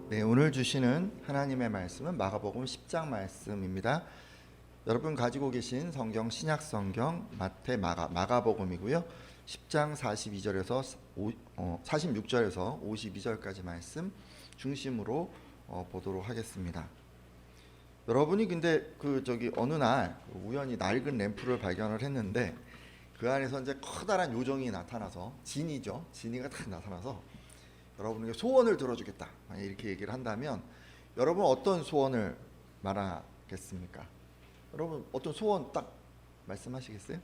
네, 오늘 주시는 하나님의 말씀은 마가복음 10장 말씀입니다. 여러분 가지고 계신 성경 신약 성경 마태 마가복음이고요. 10장 42절에서 46절에서 52절까지 말씀 중심으로 보도록 하겠습니다. 여러분이 근데 어느 날 우연히 낡은 램프를 발견을 했는데 그 안에서 이제 커다란 요정이 나타나서 진이가 딱 나타나서 여러분에게 소원을 들어주겠다 이렇게 얘기를 한다면 여러분 어떤 소원을 말하겠습니까? 여러분 어떤 소원 딱 말씀하시겠어요?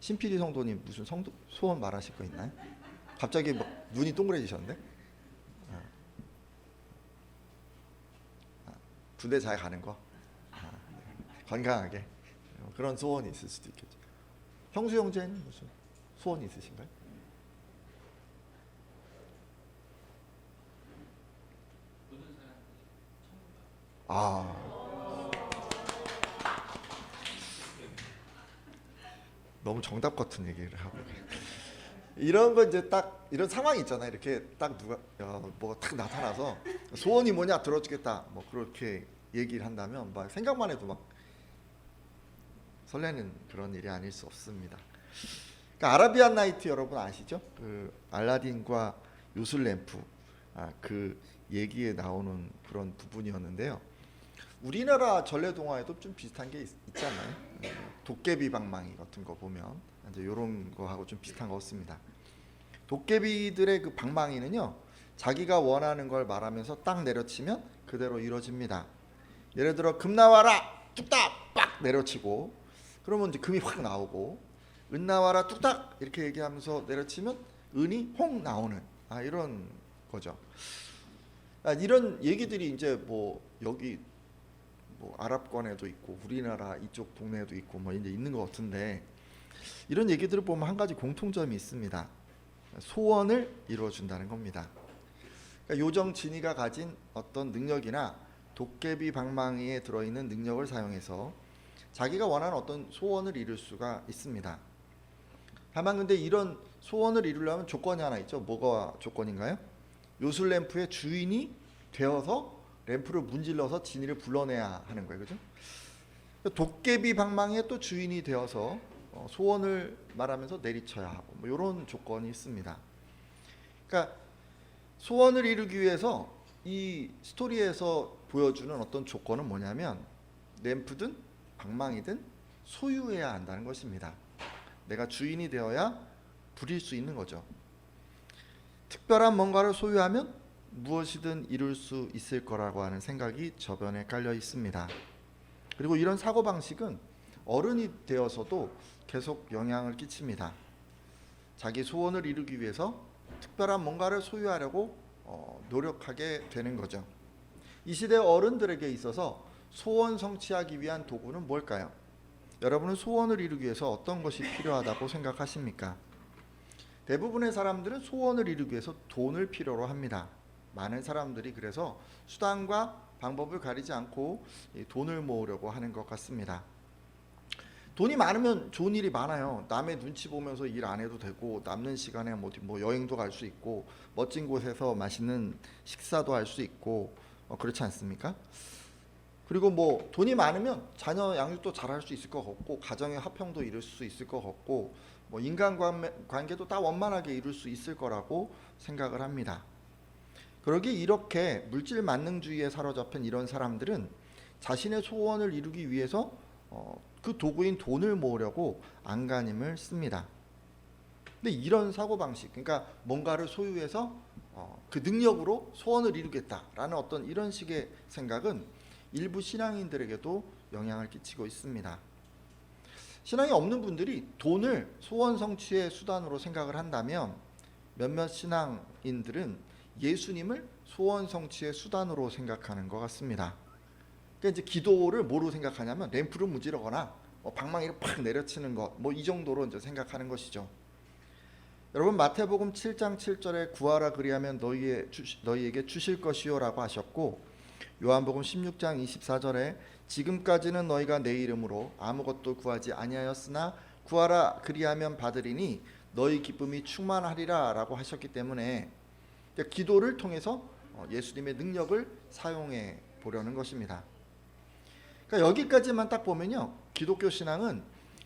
신PD 성도님 무슨 소원 말하실 거 있나요? 갑자기 막 눈이 동그래지셨는데? 군대 잘 가는 거? 네. 건강하게 그런 소원이 있을 수도 있겠죠. 형수 형제는 무슨 소원이 있으신가요? 너무 정답 같은 얘기를 하고 이런 거 이제 딱 이런 상황이 있잖아요. 이렇게 딱 누가 뭐가 딱 나타나서 소원이 뭐냐 들어주겠다 뭐 그렇게 얘기를 한다면 막 생각만 해도 막 설레는 그런 일이 아닐 수 없습니다. 그러니까 아라비안 나이트 여러분 아시죠? 그 알라딘과 요술램프 그 얘기에 나오는 그런 부분이었는데요. 우리나라 전래동화에도 좀 비슷한 게 있잖아요. 도깨비 방망이 같은 거 보면 이제 이런 거하고 좀 비슷한 거 같습니다. 도깨비들의 그 방망이는요, 자기가 원하는 걸 말하면서 딱 내려치면 그대로 이루어집니다. 예를 들어 금 나와라 뚝딱 빡 내려치고 그러면 이제 금이 확 나오고, 은 나와라 뚝딱 이렇게 얘기하면서 내려치면 은이 홍 나오는 이런 거죠. 이런 얘기들이 이제 뭐 여기 뭐 아랍권에도 있고 우리나라 이쪽 동네에도 있고 뭐 이제 있는 것 같은데, 이런 얘기들을 보면 한 가지 공통점이 있습니다. 소원을 이루어준다는 겁니다. 그러니까 요정 진이가 가진 어떤 능력이나 도깨비 방망이에 들어있는 능력을 사용해서 자기가 원하는 어떤 소원을 이룰 수가 있습니다. 다만 근데 이런 소원을 이루려면 조건이 하나 있죠. 뭐가 조건인가요? 요술램프의 주인이 되어서 램프를 문질러서 진이를 불러내야 하는 거예요. 그죠? 도깨비 방망이의 또 주인이 되어서 소원을 말하면서 내리쳐야 하고 뭐 이런 조건이 있습니다. 그러니까 소원을 이루기 위해서 이 스토리에서 보여주는 어떤 조건은 뭐냐면 램프든 방망이든 소유해야 한다는 것입니다. 내가 주인이 되어야 부릴 수 있는 거죠. 특별한 뭔가를 소유하면 무엇이든 이룰 수 있을 거라고 하는 생각이 저변에 깔려 있습니다. 그리고 이런 사고방식은 어른이 되어서도 계속 영향을 끼칩니다. 자기 소원을 이루기 위해서 특별한 뭔가를 소유하려고 노력하게 되는 거죠. 이 시대 어른들에게 있어서 소원 성취하기 위한 도구는 뭘까요? 여러분은 소원을 이루기 위해서 어떤 것이 필요하다고 생각하십니까? 대부분의 사람들은 소원을 이루기 위해서 돈을 필요로 합니다. 많은 사람들이 그래서 수단과 방법을 가리지 않고 돈을 모으려고 하는 것 같습니다. 돈이 많으면 좋은 일이 많아요. 남의 눈치 보면서 일 안 해도 되고, 남는 시간에 뭐 여행도 갈 수 있고, 멋진 곳에서 맛있는 식사도 할 수 있고, 그렇지 않습니까? 그리고 뭐 돈이 많으면 자녀 양육도 잘할 수 있을 것 같고, 가정의 화평도 이룰 수 있을 것 같고, 뭐 인간관계도 다 원만하게 이룰 수 있을 거라고 생각을 합니다. 그러기에 이렇게 물질 만능주의에 사로잡힌 이런 사람들은 자신의 소원을 이루기 위해서 그 도구인 돈을 모으려고 안간힘을 씁니다. 근데 이런 사고방식, 그러니까 뭔가를 소유해서 그 능력으로 소원을 이루겠다라는 어떤 이런 식의 생각은 일부 신앙인들에게도 영향을 끼치고 있습니다. 신앙이 없는 분들이 돈을 소원 성취의 수단으로 생각을 한다면 몇몇 신앙인들은 예수님을 소원 성취의 수단으로 생각하는 것 같습니다. 그러니까 이제 기도를 뭐로 생각하냐면 램프를 문지르거나 방망이를 팍 내려치는 것, 뭐 이 정도로 이제 생각하는 것이죠. 여러분 마태복음 7장 7절에 구하라 그리하면 너희에게 주실 것이요라고 하셨고, 요한복음 16장 24절에 지금까지는 너희가 내 이름으로 아무것도 구하지 아니하였으나 구하라 그리하면 받으리니 너희 기쁨이 충만하리라라고 하셨기 때문에 그러니까 기도를 통해서 예수님의 능력을 사용해 보려는 것입니다. 그러니까 여기까지만 딱 보면요, 기독교 신앙은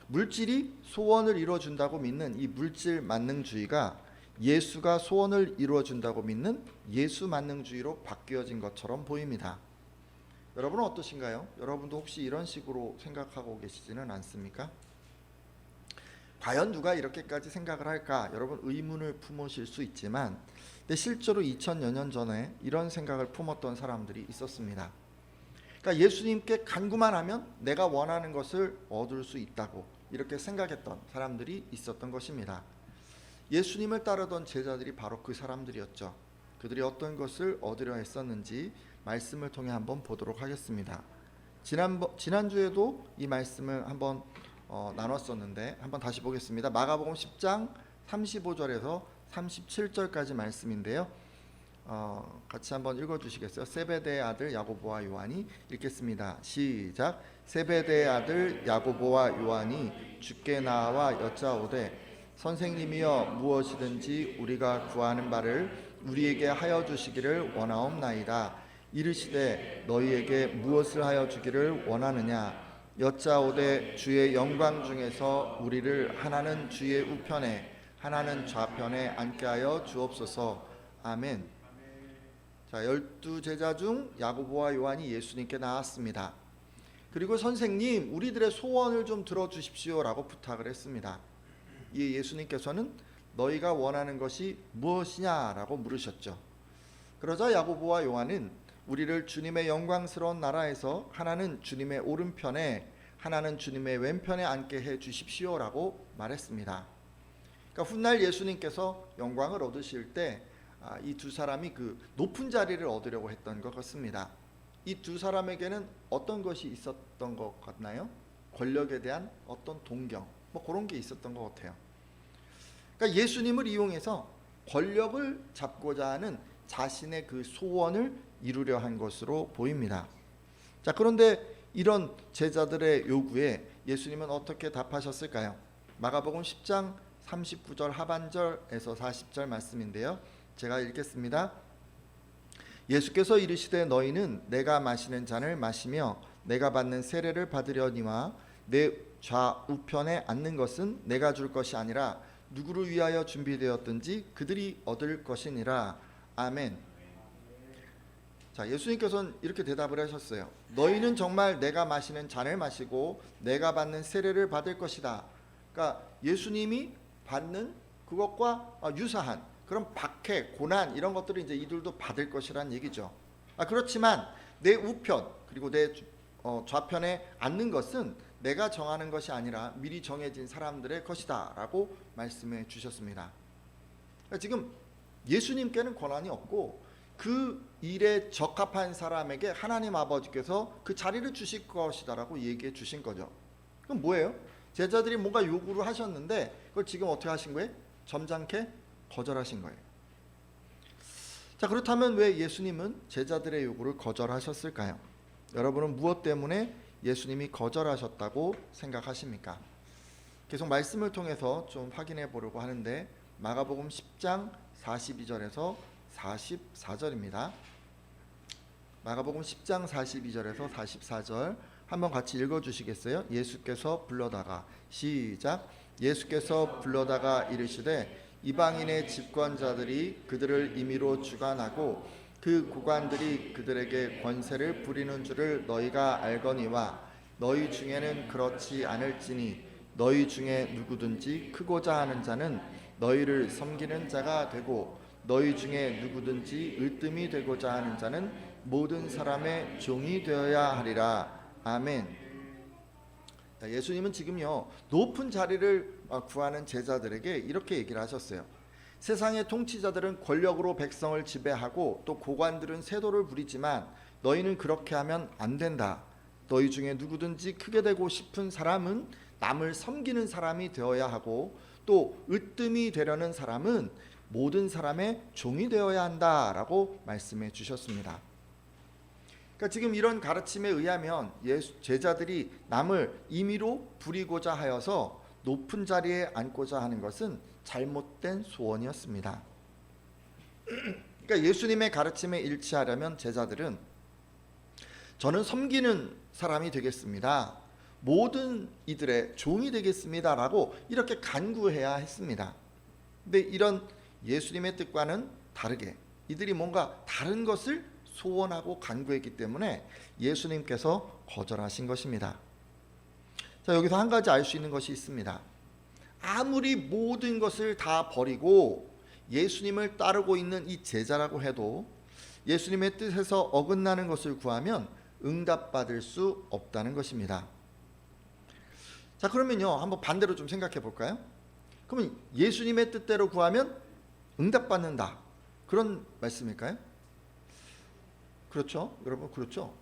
물질이 소원을 이루어준다고 믿는 이 물질 만능주의가 예수가 소원을 이루어준다고 믿는 예수 만능주의로 바뀌어진 것처럼 보입니다. 여러분은 어떠신가요? 여러분도 혹시 이런 식으로 생각하고 계시지는 않습니까? 과연 누가 이렇게까지 생각을 할까? 여러분 의문을 품으실 수 있지만, 근데 실제로 2000여 년 전에 이런 생각을 품었던 사람들이 있었습니다. 그러니까 예수님께 간구만 하면 내가 원하는 것을 얻을 수 있다고 이렇게 생각했던 사람들이 있었던 것입니다. 예수님을 따르던 제자들이 바로 그 사람들이었죠. 그들이 어떤 것을 얻으려 했었는지 말씀을 통해 한번 보도록 하겠습니다. 지난주에도 이 말씀을 한번 나눴었는데 한번 다시 보겠습니다. 마가복음 10장 35절에서 37절까지 말씀인데요. 같이 한번 읽어주시겠어요? 세베대의 아들 야고보와 요한이 읽겠습니다. 시작. 세베대의 아들 야고보와 요한이 주께 나와 여짜오되 선생님이여 무엇이든지 우리가 구하는 바를 우리에게 하여 주시기를 원하옵나이다. 이르시되 너희에게 무엇을 하여 주기를 원하느냐? 여짜오되 주의 영광 중에서 우리를 하나는 주의 우편에 하나는 좌편에 앉게 하여 주옵소서. 아멘. 자, 12제자 중 야고보와 요한이 예수님께 나왔습니다. 그리고 선생님, 우리들의 소원을 좀 들어주십시오라고 부탁을 했습니다. 이 예수님께서는 너희가 원하는 것이 무엇이냐라고 물으셨죠. 그러자 야고보와 요한은 우리를 주님의 영광스러운 나라에서 하나는 주님의 오른편에 하나는 주님의 왼편에 앉게 해 주십시오라고 말했습니다. 그러니까 훗날 예수님께서 영광을 얻으실 때 이 두 사람이 그 높은 자리를 얻으려고 했던 것 같습니다. 이 두 사람에게는 어떤 것이 있었던 것 같나요? 권력에 대한 어떤 동경, 그런 게 있었던 것 같아요. 그러니까 예수님을 이용해서 권력을 잡고자 하는 자신의 그 소원을 이루려 한 것으로 보입니다. 자, 그런데 이런 제자들의 요구에 예수님은 어떻게 답하셨을까요? 마가복음 10장 39절 하반절에서 40절 말씀인데요. 제가 읽겠습니다. 예수께서 이르시되 너희는 내가 마시는 잔을 마시며 내가 받는 세례를 받으려니와 내 좌우편에 앉는 것은 내가 줄 것이 아니라 누구를 위하여 준비되었든지 그들이 얻을 것이니라. 아멘. 자, 예수님께서는 이렇게 대답을 하셨어요. 너희는 정말 내가 마시는 잔을 마시고 내가 받는 세례를 받을 것이다. 그러니까 예수님이 받는 그것과 유사한 그런 박해, 고난 이런 것들을 이제 이들도 받을 것이란 얘기죠. 그렇지만 내 우편 그리고 내 좌편에 앉는 것은 내가 정하는 것이 아니라 미리 정해진 사람들의 것이다 라고 말씀해 주셨습니다. 그러니까 지금 예수님께는 권한이 없고 그 일에 적합한 사람에게 하나님 아버지께서 그 자리를 주실 것이다 라고 얘기해 주신 거죠. 그럼 뭐예요? 제자들이 뭔가 요구를 하셨는데 그걸 지금 어떻게 하신 거예요? 점잖게 거절하신 거예요. 자, 그렇다면 왜 예수님은 제자들의 요구를 거절하셨을까요? 여러분은 무엇 때문에 예수님이 거절하셨다고 생각하십니까? 계속 말씀을 통해서 좀 확인해 보려고 하는데 마가복음 10장 42절에서 44절입니다. 마가복음 10장 42절에서 44절 한번 같이 읽어주시겠어요? 예수께서 불러다가 시작. 예수께서 불러다가 이르시되 이방인의 집권자들이 그들을 임의로 주관하고 그 고관들이 그들에게 권세를 부리는 줄을 너희가 알거니와 너희 중에는 그렇지 않을지니 너희 중에 누구든지 크고자 하는 자는 너희를 섬기는 자가 되고 너희 중에 누구든지 으뜸이 되고자 하는 자는 모든 사람의 종이 되어야 하리라. 아멘. 예수님은 지금요 높은 자리를 구하는 제자들에게 이렇게 얘기를 하셨어요. 세상의 통치자들은 권력으로 백성을 지배하고 또 고관들은 세도를 부리지만 너희는 그렇게 하면 안 된다. 너희 중에 누구든지 크게 되고 싶은 사람은 남을 섬기는 사람이 되어야 하고 또 으뜸이 되려는 사람은 모든 사람의 종이 되어야 한다라고 말씀해 주셨습니다. 그러니까 지금 이런 가르침에 의하면 제자들이 남을 임의로 부리고자 하여서 높은 자리에 앉고자 하는 것은 잘못된 소원이었습니다. 그러니까 예수님의 가르침에 일치하려면 제자들은 저는 섬기는 사람이 되겠습니다, 모든 이들의 종이 되겠습니다 라고 이렇게 간구해야 했습니다. 근데 이런 예수님의 뜻과는 다르게 이들이 뭔가 다른 것을 소원하고 간구했기 때문에 예수님께서 거절하신 것입니다. 자, 여기서 한 가지 알 수 있는 것이 있습니다. 아무리 모든 것을 다 버리고 예수님을 따르고 있는 이 제자라고 해도 예수님의 뜻에서 어긋나는 것을 구하면 응답받을 수 없다는 것입니다. 자, 그러면요, 한번 반대로 좀 생각해 볼까요? 그러면 예수님의 뜻대로 구하면 응답받는다, 그런 말씀일까요? 그렇죠, 여러분, 그렇죠.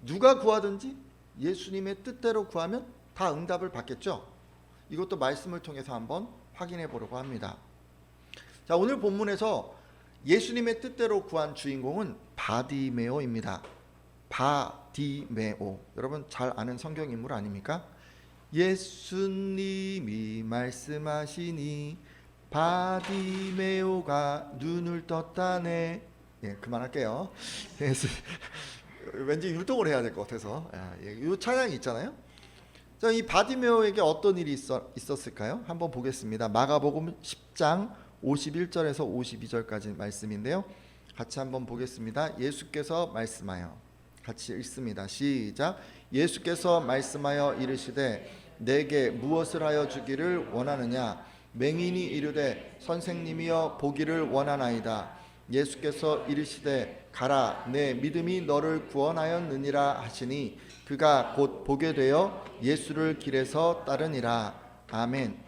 누가 구하든지 예수님의 뜻대로 구하면 다 응답을 받겠죠. 이것도 말씀을 통해서 한번 확인해 보려고 합니다. 자, 오늘 본문에서 예수님의 뜻대로 구한 주인공은 바디메오입니다. 바디메오, 여러분 잘 아는 성경 인물 아닙니까? 예수님이 말씀하시니 바디메오가 눈을 떴다네. 예, 그만할게요. 왠지 율동을 해야 될 것 같아서. 이 찬양이 있잖아요. 자, 이 바디메오에게 어떤 일이 있었을까요? 한번 보겠습니다. 마가복음 10장 51절에서 52절까지 말씀인데요, 같이 한번 보겠습니다. 예수께서 말씀하여, 같이 읽습니다. 시작. 예수께서 말씀하여 이르시되 내게 무엇을 하여 주기를 원하느냐? 맹인이 이르되 선생님이여 보기를 원하나이다. 예수께서 이르시되 가라, 내 믿음이 너를 구원하였느니라 하시니 그가 곧 보게 되어 예수를 길에서 따르니라. 아멘.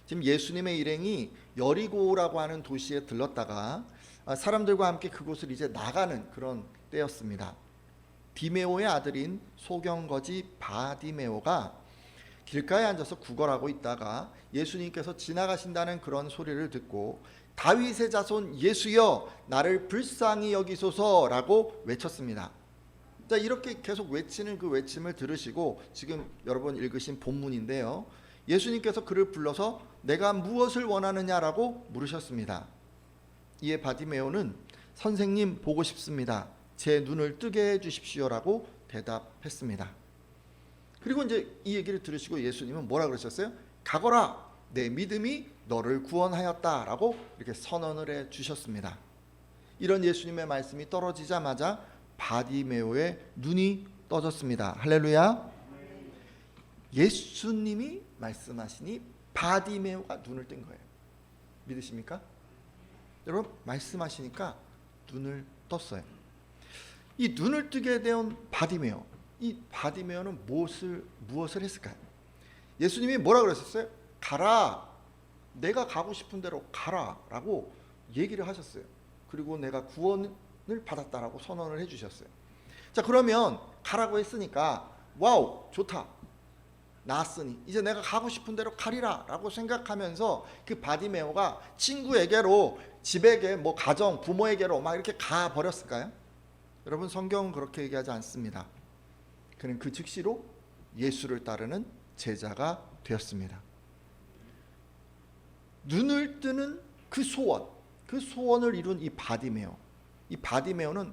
지금 예수님의 일행이 여리고라고 하는 도시에 들렀다가 사람들과 함께 그곳을 이제 나가는 그런 때였습니다. 디메오의 아들인 소경거지 바디메오가 길가에 앉아서 구걸하고 있다가 예수님께서 지나가신다는 그런 소리를 듣고 다윗의 자손 예수여 나를 불쌍히 여기소서라고 외쳤습니다. 자, 이렇게 계속 외치는 그 외침을 들으시고 지금 여러분 읽으신 본문인데요, 예수님께서 그를 불러서 내가 무엇을 원하느냐라고 물으셨습니다. 이에 바디메오는 선생님 보고 싶습니다, 제 눈을 뜨게 해주십시오라고 대답했습니다. 그리고 이제 이 얘기를 들으시고 예수님은 뭐라 그러셨어요? 가거라, 내 믿음이 너를 구원하였다라고 이렇게 선언을 해 주셨습니다. 이런 예수님의 말씀이 떨어지자마자 바디메오의 눈이 떠졌습니다. 할렐루야. 예수님이 말씀하시니 바디메오가 눈을 뜬 거예요. 믿으십니까? 여러분, 말씀하시니까 눈을 떴어요. 이 눈을 뜨게 된 바디메오, 이 바디메오는 무엇을 했을까요? 예수님이 뭐라 그러셨어요? 가라, 내가 가고 싶은 대로 가라 라고 얘기를 하셨어요. 그리고 내가 구원을 받았다라고 선언을 해주셨어요. 자, 그러면 가라고 했으니까 와우, 좋다, 나았으니 이제 내가 가고 싶은 대로 가리라 라고 생각하면서 그 바디메오가 친구에게로, 집에게, 뭐 가정, 부모에게로 막 이렇게 가버렸을까요? 여러분, 성경은 그렇게 얘기하지 않습니다. 그는 그 즉시로 예수를 따르는 제자가 되었습니다. 눈을 뜨는 그 소원을 이룬 이 바디메오는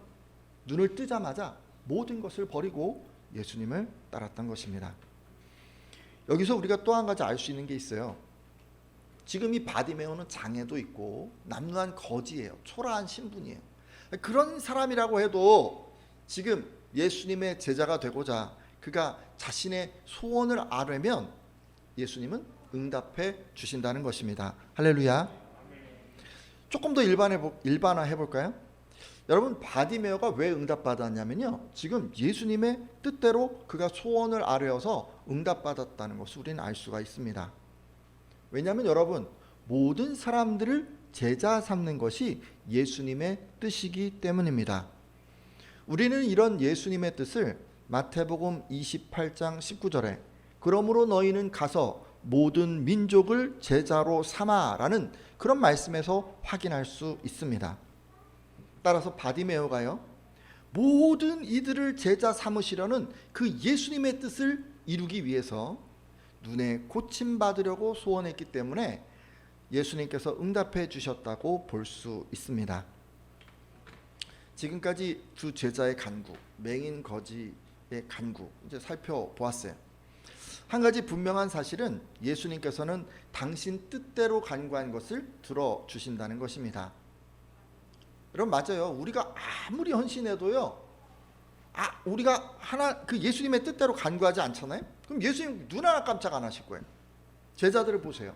눈을 뜨자마자 모든 것을 버리고 예수님을 따랐던 것입니다. 여기서 우리가 또 한 가지 알 수 있는 게 있어요. 지금 이 바디메오는 장애도 있고 남루한 거지예요. 초라한 신분이에요. 그런 사람이라고 해도 지금 예수님의 제자가 되고자 그가 자신의 소원을 아뢰면 예수님은 응답해 주신다는 것입니다. 할렐루야. 조금 더 일반화해 볼까요? 여러분, 바디메오가 왜 응답받았냐면요, 지금 예수님의 뜻대로 그가 소원을 아뢰어서 응답받았다는 것을 우리는 알 수가 있습니다. 왜냐하면 여러분, 모든 사람들을 제자 삼는 것이 예수님의 뜻이기 때문입니다. 우리는 이런 예수님의 뜻을 마태복음 28장 19절에 그러므로 너희는 가서 모든 민족을 제자로 삼아라는 그런 말씀에서 확인할 수 있습니다. 따라서 바디메오가요, 모든 이들을 제자 삼으시려는 그 예수님의 뜻을 이루기 위해서 눈에 고침받으려고 소원했기 때문에 예수님께서 응답해 주셨다고 볼 수 있습니다. 지금까지 두 제자의 간구, 맹인 거지의 간구 이제 살펴보았어요. 한 가지 분명한 사실은 예수님께서는 당신 뜻대로 간구한 것을 들어주신다는 것입니다. 여러분 맞아요. 우리가 아무리 헌신해도요, 우리가 그 예수님의 뜻대로 간구하지 않잖아요. 그럼 예수님 눈 하나 깜짝 안 하실 거예요. 제자들을 보세요.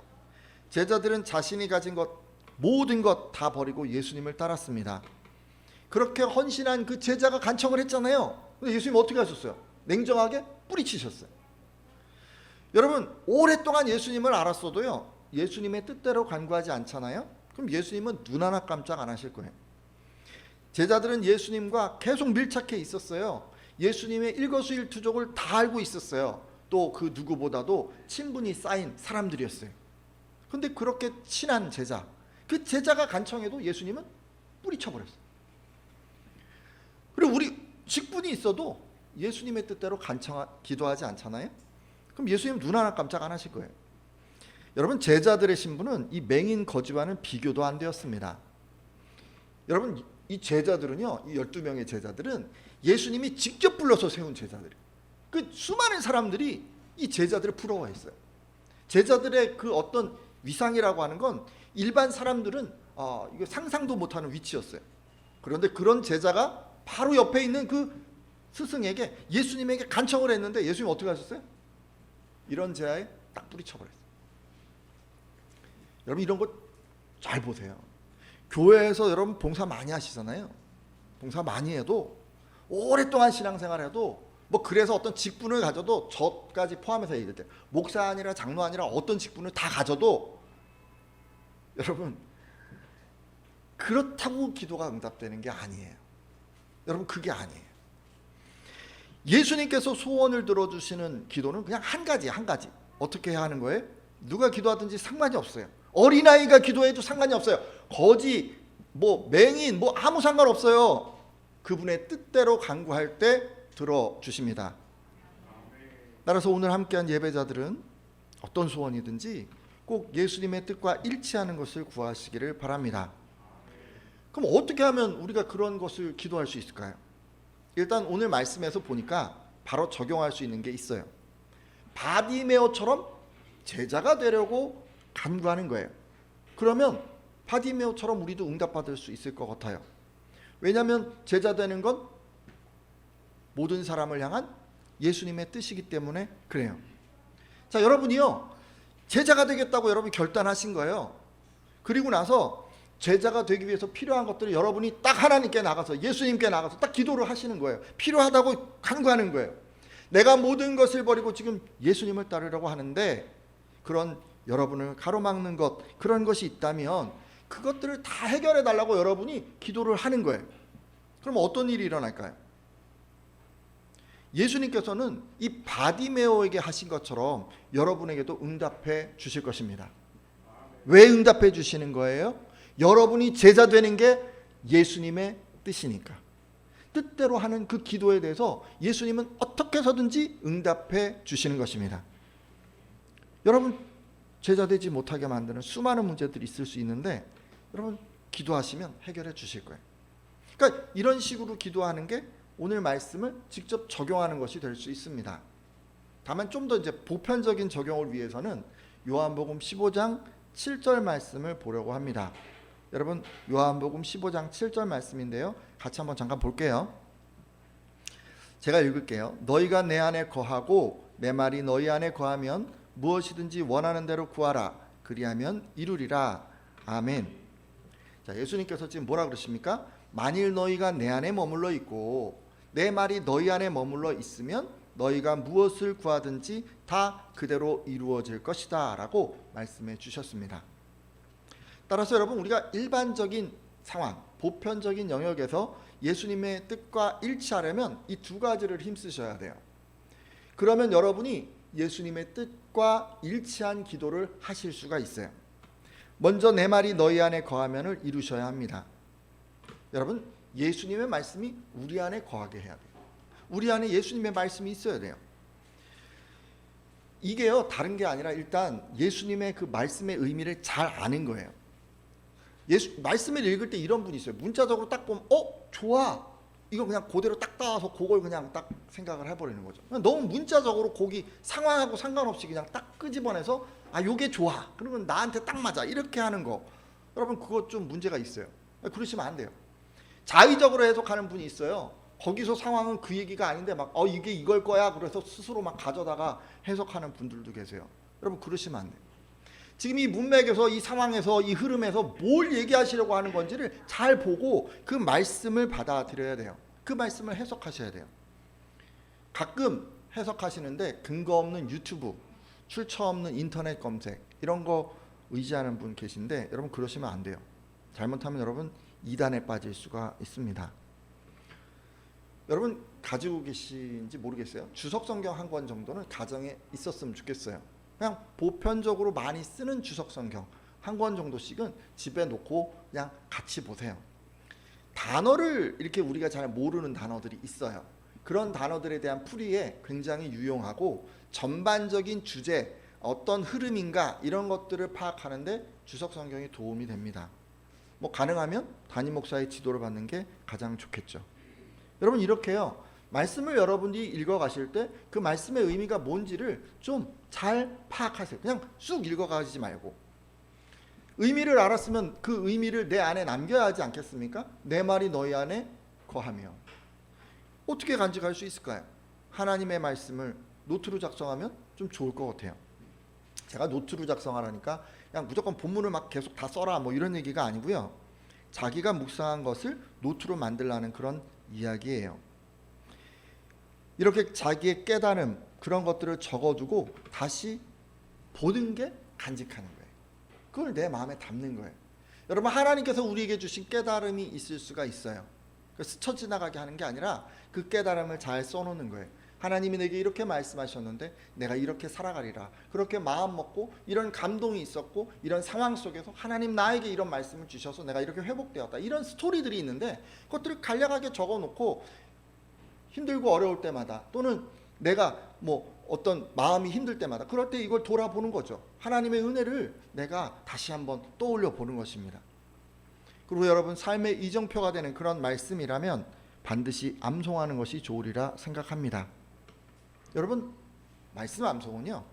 제자들은 자신이 가진 것 모든 것 다 버리고 예수님을 따랐습니다. 그렇게 헌신한 그 제자가 간청을 했잖아요. 근데 예수님 어떻게 하셨어요? 냉정하게 뿌리치셨어요. 여러분 오랫동안 예수님을 알았어도요, 예수님의 뜻대로 간구하지 않잖아요. 그럼 예수님은 눈 하나 깜짝 안 하실 거예요. 제자들은 예수님과 계속 밀착해 있었어요. 예수님의 일거수일투족을 다 알고 있었어요. 또 그 누구보다도 친분이 쌓인 사람들이었어요. 근데 그렇게 친한 제자, 그 제자가 간청해도 예수님은 뿌리쳐버렸어요. 그리고 우리 직분이 있어도 예수님의 뜻대로 기도하지 않잖아요. 그럼 예수님 눈 하나 깜짝 안 하실 거예요. 여러분 제자들의 신분은 이 맹인 거지와는 비교도 안 되었습니다. 여러분 이 제자들은요, 이 12명의 제자들은 예수님이 직접 불러서 세운 제자들이에요. 그 수많은 사람들이 이 제자들을 부러워했어요. 제자들의 그 어떤 위상이라고 하는 건 일반 사람들은 이거 상상도 못하는 위치였어요. 그런데 그런 제자가 바로 옆에 있는 그 스승에게 예수님에게 간청을 했는데 예수님 어떻게 하셨어요? 이런 제자에 딱 뿌리쳐버렸어요. 여러분 이런 거 잘 보세요. 교회에서 여러분 봉사 많이 하시잖아요. 봉사 많이 해도 오랫동안 신앙생활해도 뭐 그래서 어떤 직분을 가져도 저까지 포함해서 얘기할 때 목사 아니라 장로 아니라 어떤 직분을 다 가져도 여러분 그렇다고 기도가 응답되는 게 아니에요. 여러분 그게 아니에요. 예수님께서 소원을 들어주시는 기도는 그냥 한 가지. 어떻게 해야 하는 거예요? 누가 기도하든지 상관이 없어요. 어린아이가 기도해도 상관이 없어요. 거지, 맹인, 아무 상관없어요. 그분의 뜻대로 간구할 때 들어주십니다. 따라서 오늘 함께한 예배자들은 어떤 소원이든지 꼭 예수님의 뜻과 일치하는 것을 구하시기를 바랍니다. 그럼 어떻게 하면 우리가 그런 것을 기도할 수 있을까요? 일단 오늘 말씀에서 보니까 바로 적용할 수 있는 게 있어요. 바디메오처럼 제자가 되려고 간구하는 거예요. 그러면 바디메오처럼 우리도 응답받을 수 있을 것 같아요. 왜냐하면 제자 되는 건 모든 사람을 향한 예수님의 뜻이기 때문에 그래요. 자, 여러분이요, 제자가 되겠다고 여러분이 결단하신 거예요. 그리고 나서 제자가 되기 위해서 필요한 것들을 여러분이 딱 하나님께 나가서, 예수님께 나가서 딱 기도를 하시는 거예요. 필요하다고 간구하는 거예요. 내가 모든 것을 버리고 지금 예수님을 따르려고 하는데 그런 여러분을 가로막는 것, 그런 것이 있다면 그것들을 다 해결해 달라고 여러분이 기도를 하는 거예요. 그럼 어떤 일이 일어날까요? 예수님께서는 이 바디메오에게 하신 것처럼 여러분에게도 응답해 주실 것입니다. 왜 응답해 주시는 거예요? 여러분이 제자 되는 게 예수님의 뜻이니까. 뜻대로 하는 그 기도에 대해서 예수님은 어떻게 해서든지 응답해 주시는 것입니다. 여러분 제자 되지 못하게 만드는 수많은 문제들이 있을 수 있는데 여러분 기도하시면 해결해 주실 거예요. 그러니까 이런 식으로 기도하는 게 오늘 말씀을 직접 적용하는 것이 될 수 있습니다. 다만 좀 더 이제 보편적인 적용을 위해서는 요한복음 15장 7절 말씀을 보려고 합니다. 여러분 요한복음 15장 7절 말씀인데요. 같이 한번 잠깐 볼게요. 제가 읽을게요. 너희가 내 안에 거하고 내 말이 너희 안에 거하면 무엇이든지 원하는 대로 구하라. 그리하면 이루리라. 아멘. 자, 예수님께서 지금 뭐라 그러십니까? 만일 너희가 내 안에 머물러 있고 내 말이 너희 안에 머물러 있으면 너희가 무엇을 구하든지 다 그대로 이루어질 것이다 라고 말씀해 주셨습니다. 따라서 여러분 우리가 일반적인 상황, 보편적인 영역에서 예수님의 뜻과 일치하려면 이 두 가지를 힘쓰셔야 돼요. 그러면 여러분이 예수님의 뜻과 일치한 기도를 하실 수가 있어요. 먼저 내 말이 너희 안에 거하면을 이루셔야 합니다. 여러분 예수님의 말씀이 우리 안에 거하게 해야 돼요. 우리 안에 예수님의 말씀이 있어야 돼요. 이게요 다른 게 아니라 일단 예수님의 그 말씀의 의미를 잘 아는 거예요. 말씀을 읽을 때 이런 분이 있어요. 문자적으로 딱 보면 좋아, 이거 그냥 그대로 딱 따와서 그걸 그냥 딱 생각을 해버리는 거죠. 너무 문자적으로 거기 상황하고 상관없이 그냥 딱 끄집어내서 요게 좋아, 그러면 나한테 딱 맞아, 이렇게 하는 거, 여러분 그거 좀 문제가 있어요. 그러시면 안 돼요. 자의적으로 해석하는 분이 있어요. 거기서 상황은 그 얘기가 아닌데 막 이게 이걸 거야 그래서 스스로 막 가져다가 해석하는 분들도 계세요. 여러분 그러시면 안 돼요. 지금 이 문맥에서, 이 상황에서, 이 흐름에서 뭘 얘기하시려고 하는 건지를 잘 보고 그 말씀을 받아들여야 돼요. 그 말씀을 해석하셔야 돼요. 가끔 해석하시는데 근거 없는 유튜브, 출처 없는 인터넷 검색 이런 거 의지하는 분 계신데 여러분 그러시면 안 돼요. 잘못하면 여러분 이단에 빠질 수가 있습니다. 여러분 가지고 계신지 모르겠어요. 주석성경 한 권 정도는 가정에 있었으면 좋겠어요. 그냥 보편적으로 많이 쓰는 주석성경 한 권 정도씩은 집에 놓고 그냥 같이 보세요. 단어를 이렇게 우리가 잘 모르는 단어들이 있어요. 그런 단어들에 대한 풀이에 굉장히 유용하고 전반적인 주제, 어떤 흐름인가 이런 것들을 파악하는데 주석성경이 도움이 됩니다. 뭐 가능하면 담임 목사의 지도를 받는 게 가장 좋겠죠. 여러분 이렇게요, 말씀을 여러분이 읽어가실 때 그 말씀의 의미가 뭔지를 좀 잘 파악하세요. 그냥 쑥 읽어가지 말고 의미를 알았으면 그 의미를 내 안에 남겨야 하지 않겠습니까? 내 말이 너희 안에 거하며. 어떻게 간직할 수 있을까요? 하나님의 말씀을 노트로 작성하면 좀 좋을 것 같아요. 제가 노트로 작성하라니까 그냥 무조건 본문을 막 계속 다 써라 뭐 이런 얘기가 아니고요. 자기가 묵상한 것을 노트로 만들라는 그런 이야기예요. 이렇게 자기의 깨달음 그런 것들을 적어두고 다시 보는 게 간직하는 거예요. 그걸 내 마음에 담는 거예요. 여러분 하나님께서 우리에게 주신 깨달음이 있을 수가 있어요. 스쳐 지나가게 하는 게 아니라 그 깨달음을 잘 써놓는 거예요. 하나님이 내게 이렇게 말씀하셨는데 내가 이렇게 살아가리라. 그렇게 마음 먹고 이런 감동이 있었고 이런 상황 속에서 하나님 나에게 이런 말씀을 주셔서 내가 이렇게 회복되었다. 이런 스토리들이 있는데 그것들을 간략하게 적어놓고 힘들고 어려울 때마다 또는 내가 뭐 어떤 마음이 힘들 때마다 그럴 때 이걸 돌아보는 거죠. 하나님의 은혜를 내가 다시 한번 떠올려 보는 것입니다. 그리고 여러분 삶의 이정표가 되는 그런 말씀이라면 반드시 암송하는 것이 좋으리라 생각합니다. 여러분 말씀 암송은요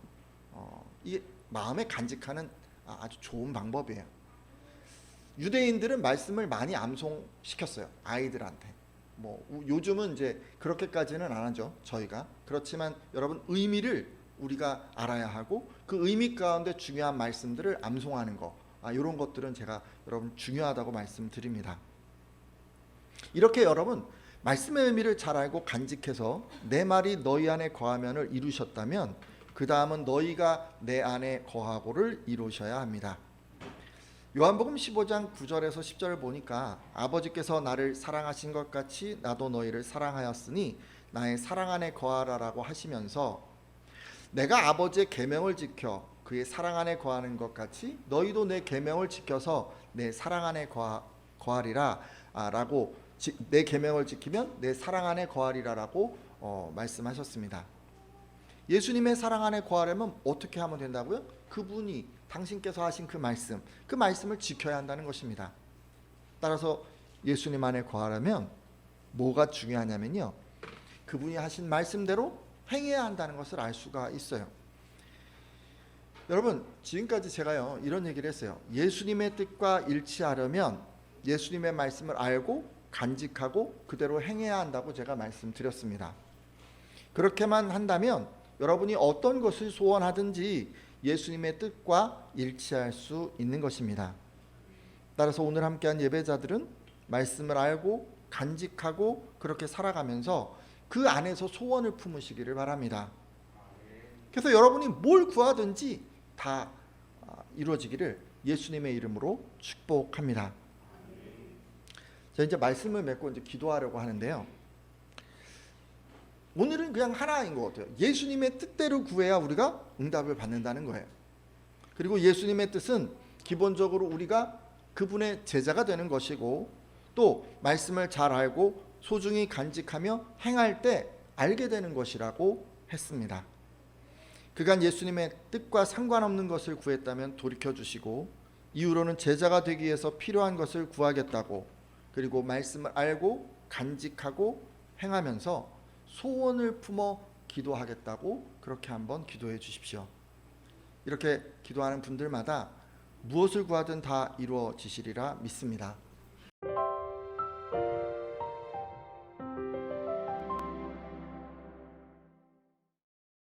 이게 마음에 간직하는 아주 좋은 방법이에요. 유대인들은 말씀을 많이 암송시켰어요. 아이들한테. 뭐 요즘은 이제 그렇게까지는 안 하죠. 저희가. 그렇지만 여러분 의미를 우리가 알아야 하고 그 의미 가운데 중요한 말씀들을 암송하는 거 이런 것들은 제가 여러분 중요하다고 말씀드립니다. 이렇게 여러분 말씀의 의미를 잘 알고 간직해서 내 말이 너희 안에 거하면을 이루셨다면 그 다음은 너희가 내 안에 거하고를 이루셔야 합니다. 요한복음 15장 9절에서 10절을 보니까 아버지께서 나를 사랑하신 것 같이 나도 너희를 사랑하였으니 나의 사랑 안에 거하라라고 하시면서 내가 아버지의 계명을 지켜 그의 사랑 안에 거하는 것 같이 너희도 내 계명을 지켜서 내 사랑 안에 거하리라 라고 내 계명을 지키면 내 사랑 안에 거하리라라고 말씀하셨습니다. 예수님의 사랑 안에 거하려면 어떻게 하면 된다고요? 그분이 당신께서 하신 그 말씀을 지켜야 한다는 것입니다. 따라서 예수님 안에 거하려면 뭐가 중요하냐면요, 그분이 하신 말씀대로 행해야 한다는 것을 알 수가 있어요. 여러분 지금까지 제가요 이런 얘기를 했어요. 예수님의 뜻과 일치하려면 예수님의 말씀을 알고 간직하고 그대로 행해야 한다고 제가 말씀드렸습니다. 그렇게만 한다면 여러분이 어떤 것을 소원하든지 예수님의 뜻과 일치할 수 있는 것입니다. 따라서 오늘 함께한 예배자들은 말씀을 알고 간직하고 그렇게 살아가면서 그 안에서 소원을 품으시기를 바랍니다. 그래서 여러분이 뭘 구하든지 다 이루어지기를 예수님의 이름으로 축복합니다. 자, 이제 말씀을 맺고 이제 기도하려고 하는데요. 오늘은 그냥 하나인 것 같아요. 예수님의 뜻대로 구해야 우리가 응답을 받는다는 거예요. 그리고 예수님의 뜻은 기본적으로 우리가 그분의 제자가 되는 것이고 또 말씀을 잘 알고 소중히 간직하며 행할 때 알게 되는 것이라고 했습니다. 그간 예수님의 뜻과 상관없는 것을 구했다면 돌이켜 주시고 이후로는 제자가 되기 위해서 필요한 것을 구하겠다고, 그리고 말씀을 알고 간직하고 행하면서 소원을 품어 기도하겠다고 그렇게 한번 기도해 주십시오. 이렇게 기도하는 분들마다 무엇을 구하든 다 이루어지시리라 믿습니다.